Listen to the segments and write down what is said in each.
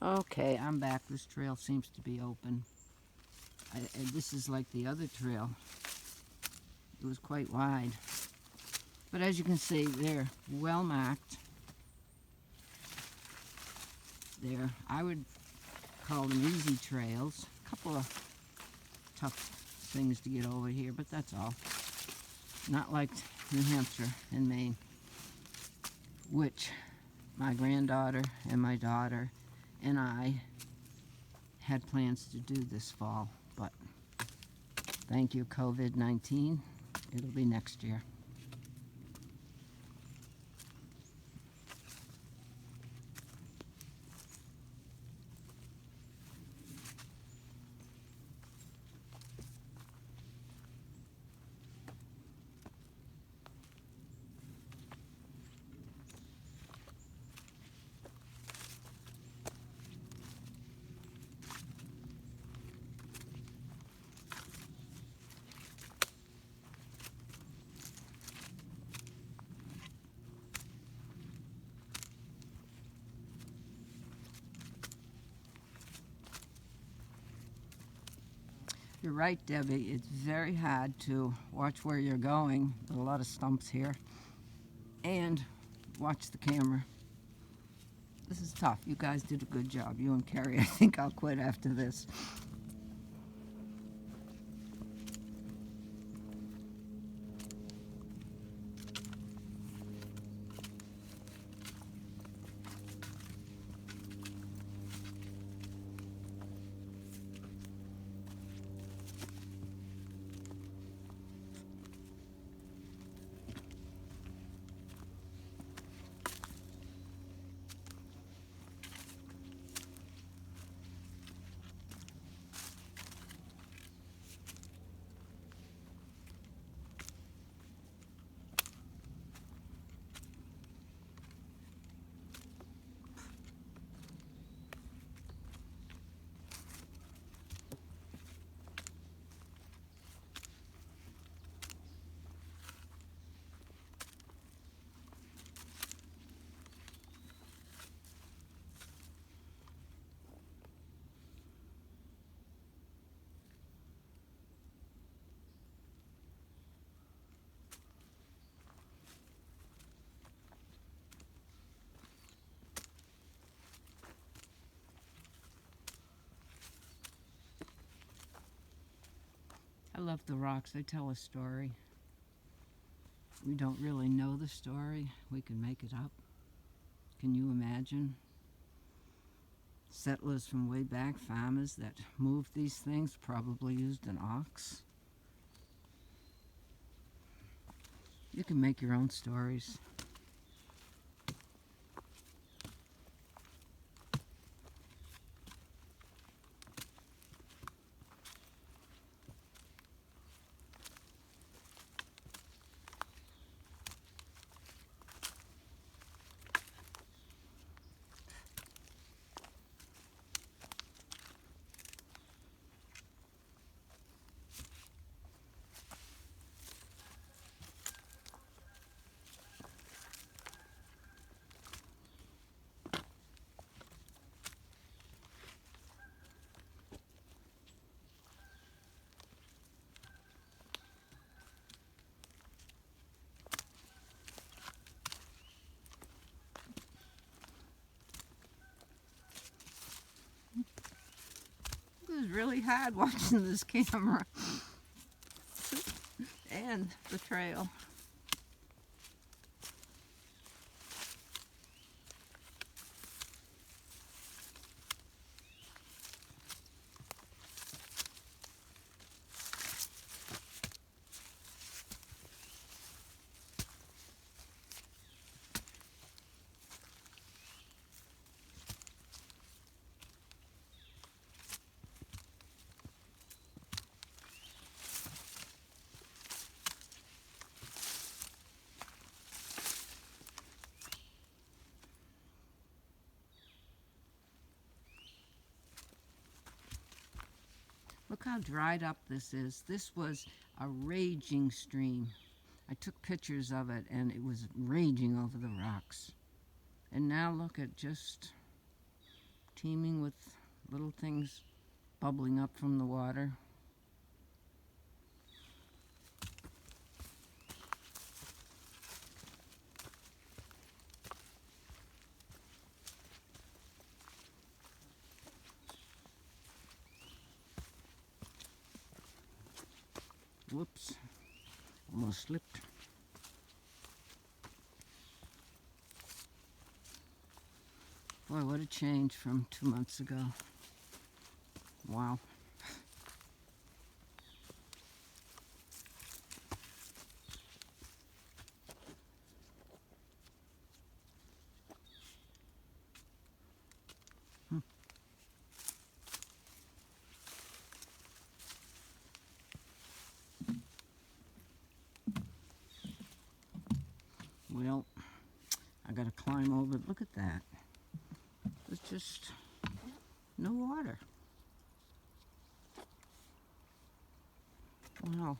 Okay, I'm back. This trail seems to be open. This is like the other trail. It was quite wide. But as you can see, they're well marked. I would call them easy trails. A couple of tough things to get over here, but that's all. Not like New Hampshire and Maine, which my granddaughter and my daughter and I had plans to do this fall, but thank you, COVID-19. It'll be next year. You're right, Debbie. It's very hard to watch where you're going. There are a lot of stumps here. And watch the camera. This is tough. You guys did a good job. You and Carrie. I think I'll quit after this. I love the rocks. They tell a story. We don't really know the story. We can make it up. Can you imagine? Settlers from way back, farmers that moved these things, probably used an ox. You can make your own stories. It was really hard watching this camera and the trail. Look how dried up this is. This was a raging stream. I took pictures of it and it was raging over the rocks. And now look at just teeming with little things bubbling up from the water. Whoops, almost slipped. Boy, what a change from 2 months ago. Wow. Well, I gotta climb over. Look at that. There's just no water. Wow.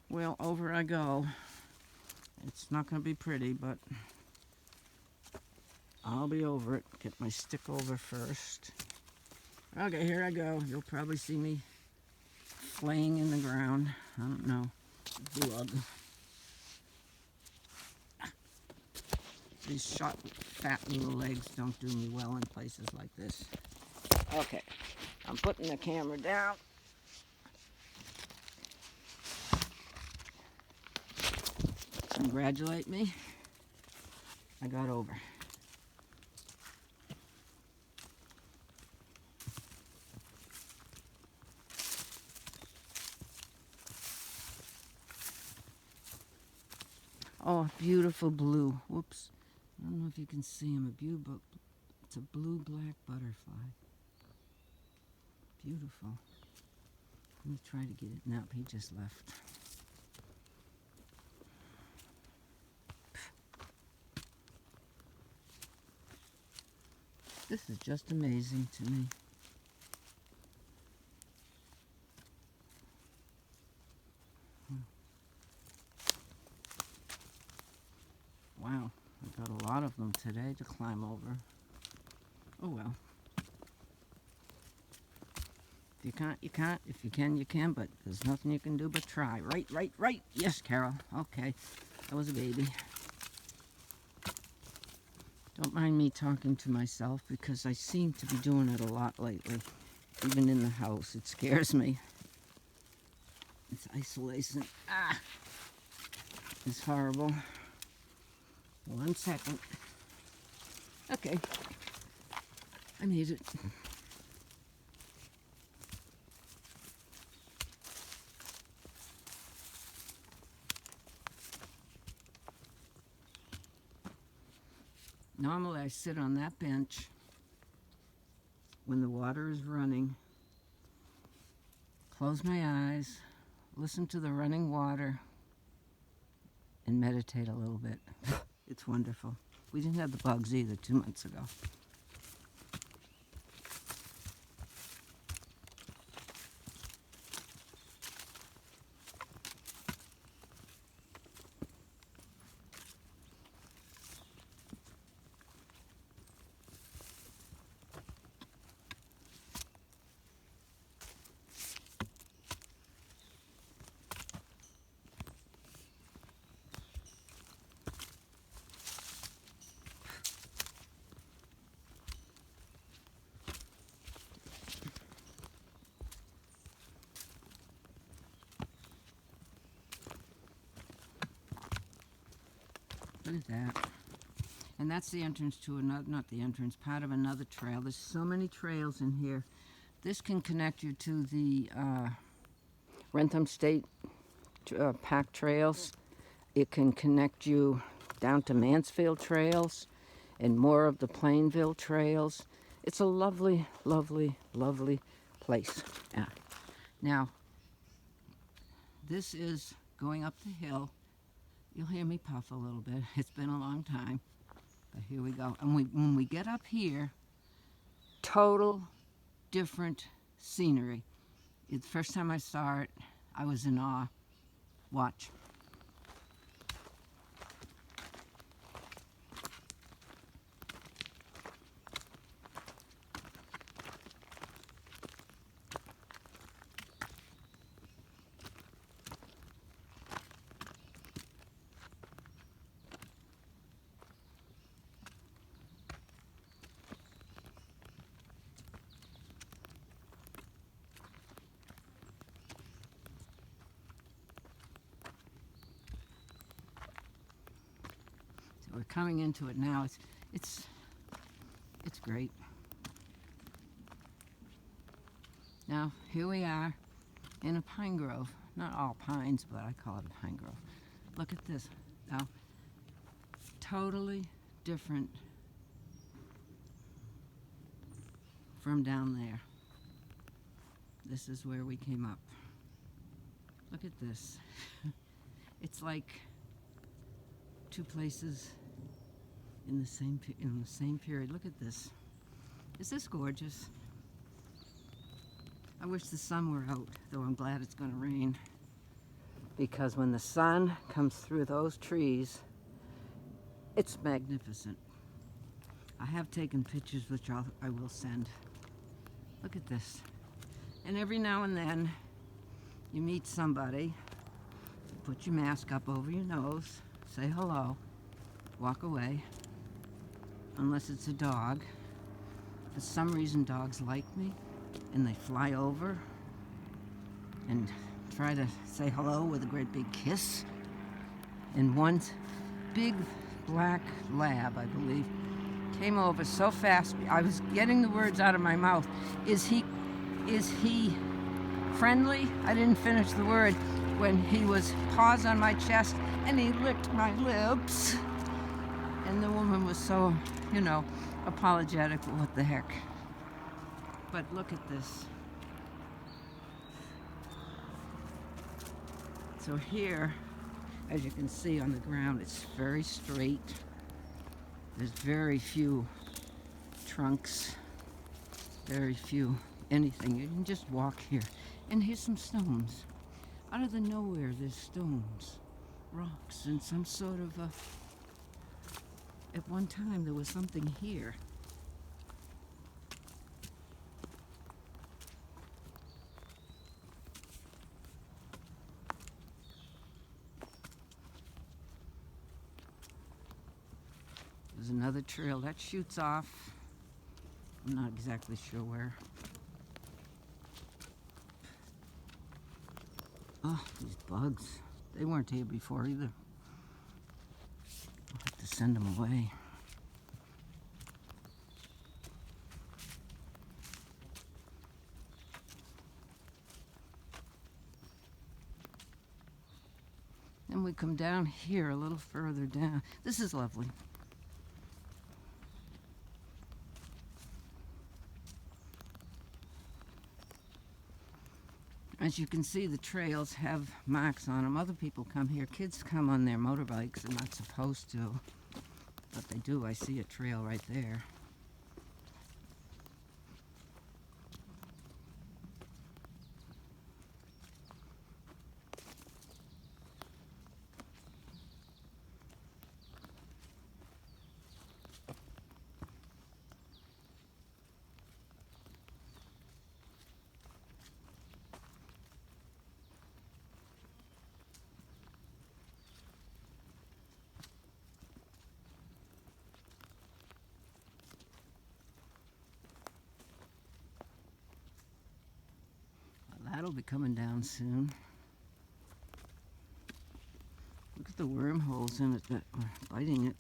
Well, over I go. It's not gonna be pretty, but I'll be over it. Get my stick over first. Okay, here I go. You'll probably see me flaying in the ground. I don't know. Bug. These short, fat little legs don't do me well in places like this. Okay, I'm putting the camera down. Congratulate me. I got over. Oh, beautiful blue. Whoops. I don't know if you can see him. It's a blue-black butterfly. Beautiful. Let me try to get it. Nope, he just left. This is just amazing to me. Wow, I got a lot of them today to climb over. Oh well. If you can't, you can't. If you can, you can, but there's nothing you can do but try. Right, right, right. Yes, Carol. Okay. That was a baby. Don't mind me talking to myself because I seem to be doing it a lot lately. Even in the house, it scares me. It's isolation. Ah! It's horrible. 1 second. Okay. I made it. Normally I sit on that bench when the water is running, close my eyes, listen to the running water, and meditate a little bit. It's wonderful. We didn't have the bugs either 2 months ago. Look at that. And that's the entrance to another, not the entrance, part of another trail. There's so many trails in here. This can connect you to the Wrentham State Park trails. It can connect you down to Mansfield trails and more of the Plainville trails. It's a lovely, lovely, lovely place. Yeah. Now, this is going up the hill. You'll hear me puff a little bit. It's been a long time. But here we go. And when we get up here, total different scenery. The first time I saw it, I was in awe. Watch. We're coming into it now. It's great. Now here we are in a pine grove. Not all pines, but I call it a pine grove. Look at this. Now, totally different from down there. This is where we came up. Look at this. It's like two places in the same period. Look at this. Is this gorgeous? I wish the sun were out, though I'm glad it's going to rain. Because when the sun comes through those trees, it's magnificent. I have taken pictures, which I will send. Look at this. And every now and then, you meet somebody, you put your mask up over your nose, say hello, walk away, unless it's a dog. For some reason, dogs like me, and they fly over and try to say hello with a great big kiss. And one big black lab, I believe, came over so fast, I was getting the words out of my mouth. Is he friendly? I didn't finish the word when he was paws on my chest and he licked my lips. And the woman was so, apologetic. What the heck? But look at this. So here, as you can see on the ground, it's very straight. There's very few trunks, very few anything. You can just walk here. And here's some stones. Out of the nowhere, there's stones, rocks, and some sort of at one time there was something here. There's another trail that shoots off. I'm not exactly sure where. Oh, these bugs. They weren't here before either. I'll have to send them away. Then we come down here a little further down. This is lovely. As you can see, the trails have marks on them. Other people come here. Kids come on their motorbikes. They're not supposed to, but they do. I see a trail right there. That'll be coming down soon. Look at the wormholes in it that are biting it.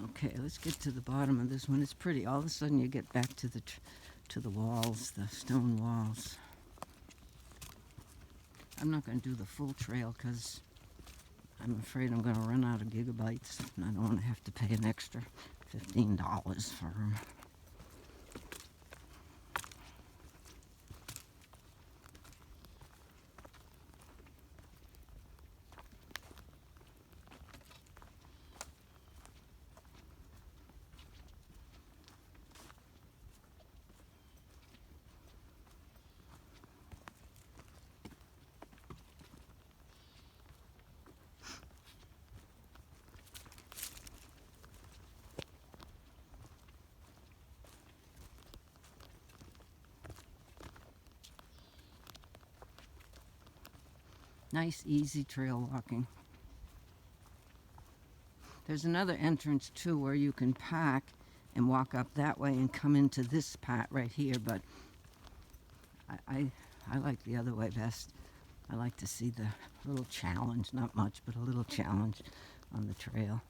Okay, let's get to the bottom of this one. It's pretty. All of a sudden you get back to the walls, the stone walls. I'm not going to do the full trail because I'm afraid I'm going to run out of gigabytes, and I don't want to have to pay an extra $15 for them. Nice, easy trail walking. There's another entrance too where you can park and walk up that way and come into this part right here, but I like the other way best. I like to see the little challenge, not much, but a little challenge on the trail.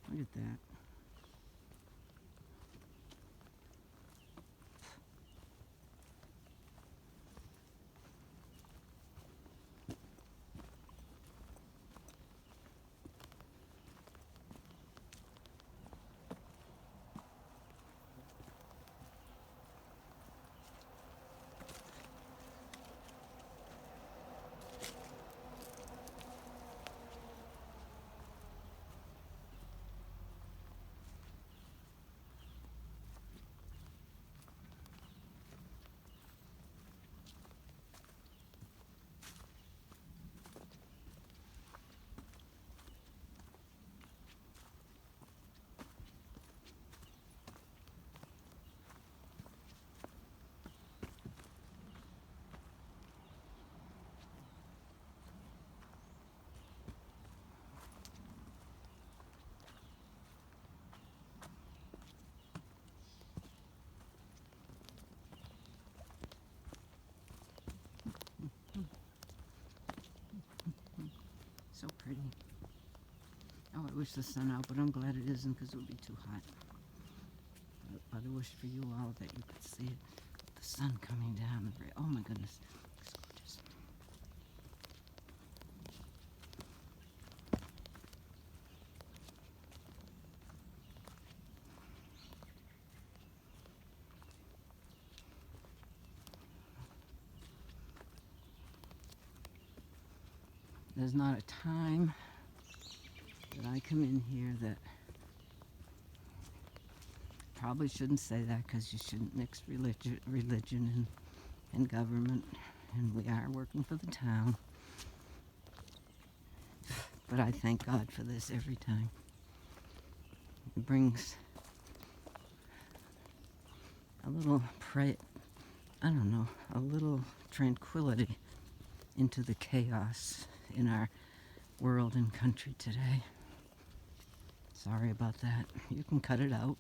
Look at that. So pretty. Oh, I wish the sun out, but I'm glad it isn't because it would be too hot. But I wish for you all that you could see it. The sun coming down. Oh my goodness. It's gorgeous. There's not a time that I come in here that probably shouldn't say that because you shouldn't mix religion and government, and we are working for the town. But I thank God for this every time. It brings a little a little tranquility into the chaos in our world and country today. Sorry about that. You can cut it out.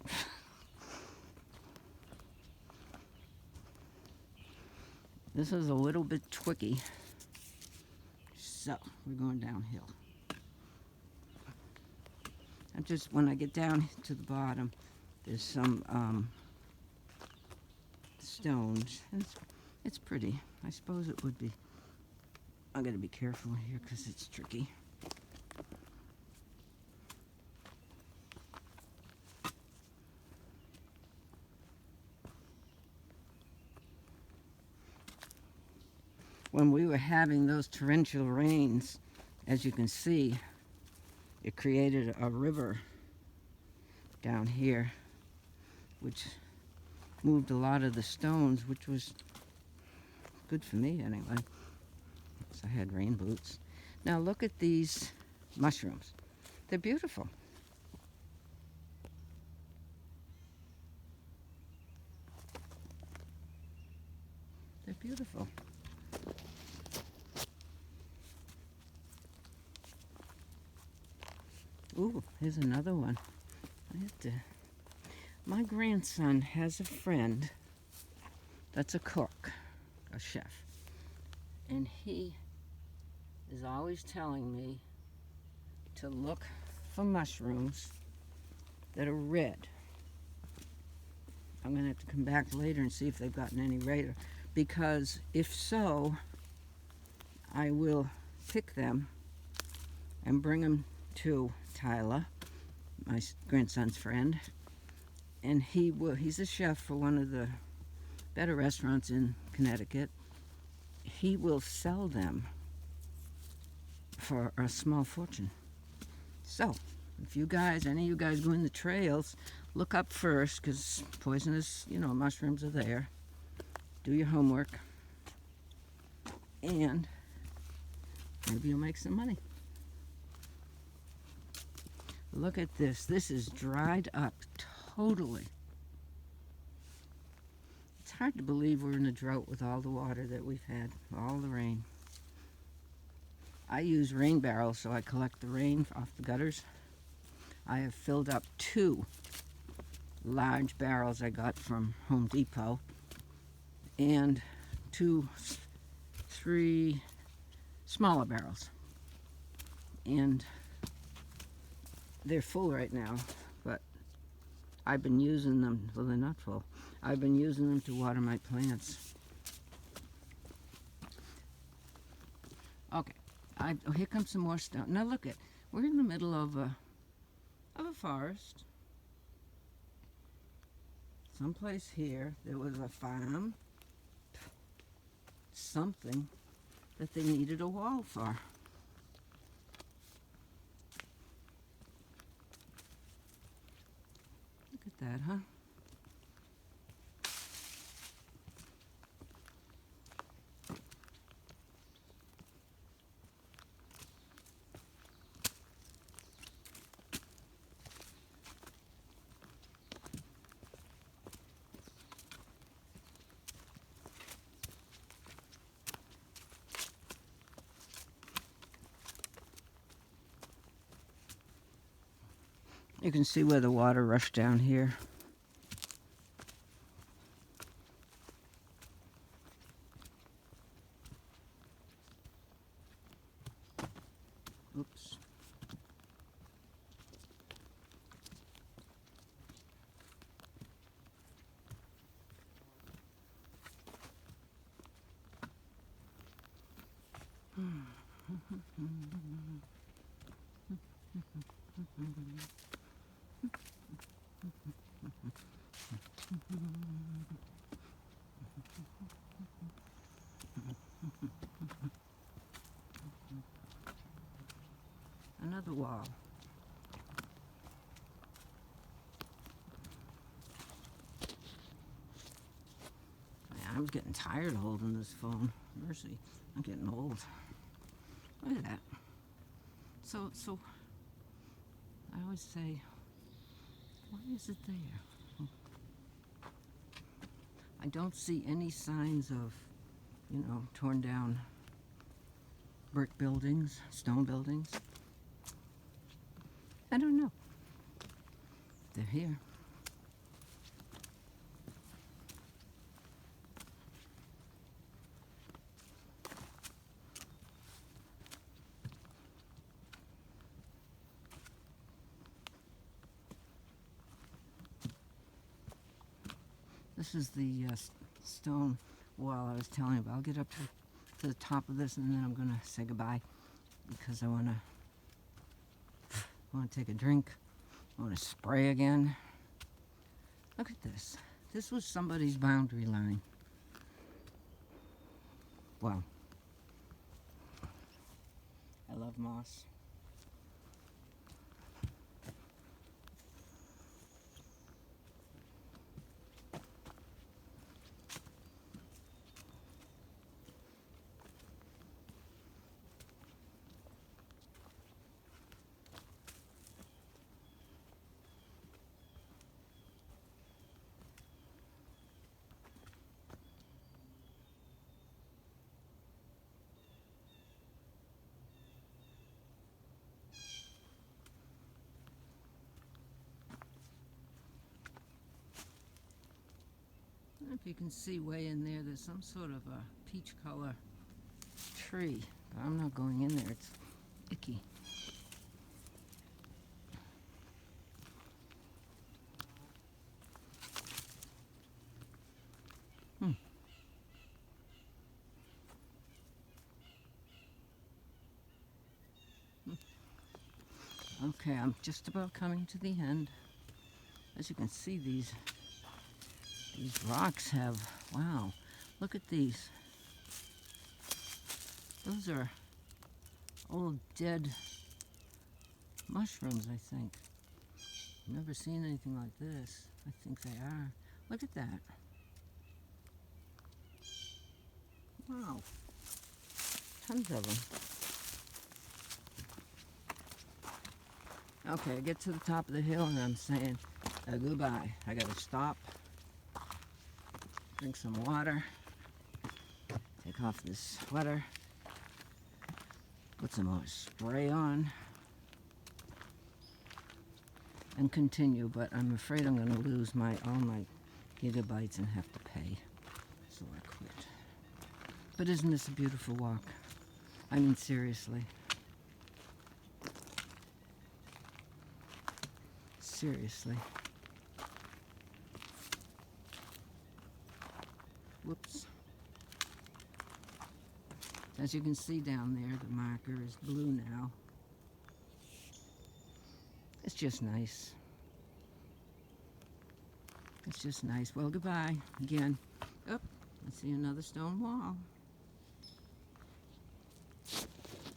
This is a little bit tricky. So, we're going downhill. When I get down to the bottom, there's some stones. It's pretty. I suppose it would be. I gotta be careful here because it's tricky. When we were having those torrential rains, as you can see, it created a river down here, which moved a lot of the stones, which was good for me anyway. So I had rain boots. Now look at these mushrooms. They're beautiful. They're beautiful. Ooh, here's another one. My grandson has a friend that's a cook, a chef, and he is always telling me to look for mushrooms that are red. I'm going to have to come back later and see if they've gotten any redder, because if so, I will pick them and bring them to Tyler, my grandson's friend, and he's a chef for one of the better restaurants in Connecticut. He will sell them for a small fortune. So, If you guys, any of you guys go in the trails, look up first, because poisonous, mushrooms are there. Do your homework, and maybe you'll make some money. Look at this. This is dried up totally. It's hard to believe we're in a drought with all the water that we've had, all the rain. I use rain barrels, so I collect the rain off the gutters. I have filled up 2 large barrels I got from Home Depot and 3 smaller barrels. And they're full right now, but I've been using them, well, they're not full. I've been using them to water my plants. Okay, here comes some more stuff. Now look we're in the middle of a forest. Someplace here, there was a farm, something that they needed a wall for. Look at that, huh? You can see where the water rushed down here. Oops. Another wall. I'm getting tired of holding this phone. Mercy, I'm getting old. Look at that. So I always say, why is it there? I don't see any signs of, torn down brick buildings, stone buildings. I don't know. They're here. This is the stone wall I was telling you about. I'll get up to the top of this and then I'm going to say goodbye because I want to take a drink. I want to spray again. Look at this. This was somebody's boundary line. Wow. I love moss. I don't know if you can see way in there's some sort of a peach color tree, but I'm not going in there, it's icky. Okay, I'm just about coming to the end. As you can see, these rocks have, wow, look at these. Those are old dead mushrooms, I think. Never seen anything like this. I think they are. Look at that. Wow. Tons of them. Okay, I get to the top of the hill and I'm saying goodbye. I gotta stop, drink some water, take off this sweater, put some more spray on, and continue, but I'm afraid I'm gonna lose all my gigabytes and have to pay, so I quit. But isn't this a beautiful walk? I mean, seriously. Seriously. Whoops. As you can see down there, the marker is blue now. It's just nice. It's just nice. Well, goodbye again. Oh, I see another stone wall.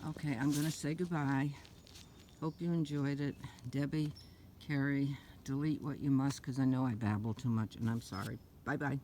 Okay, I'm going to say goodbye. Hope you enjoyed it. Debbie, Carrie, delete what you must because I know I babble too much and I'm sorry. Bye-bye.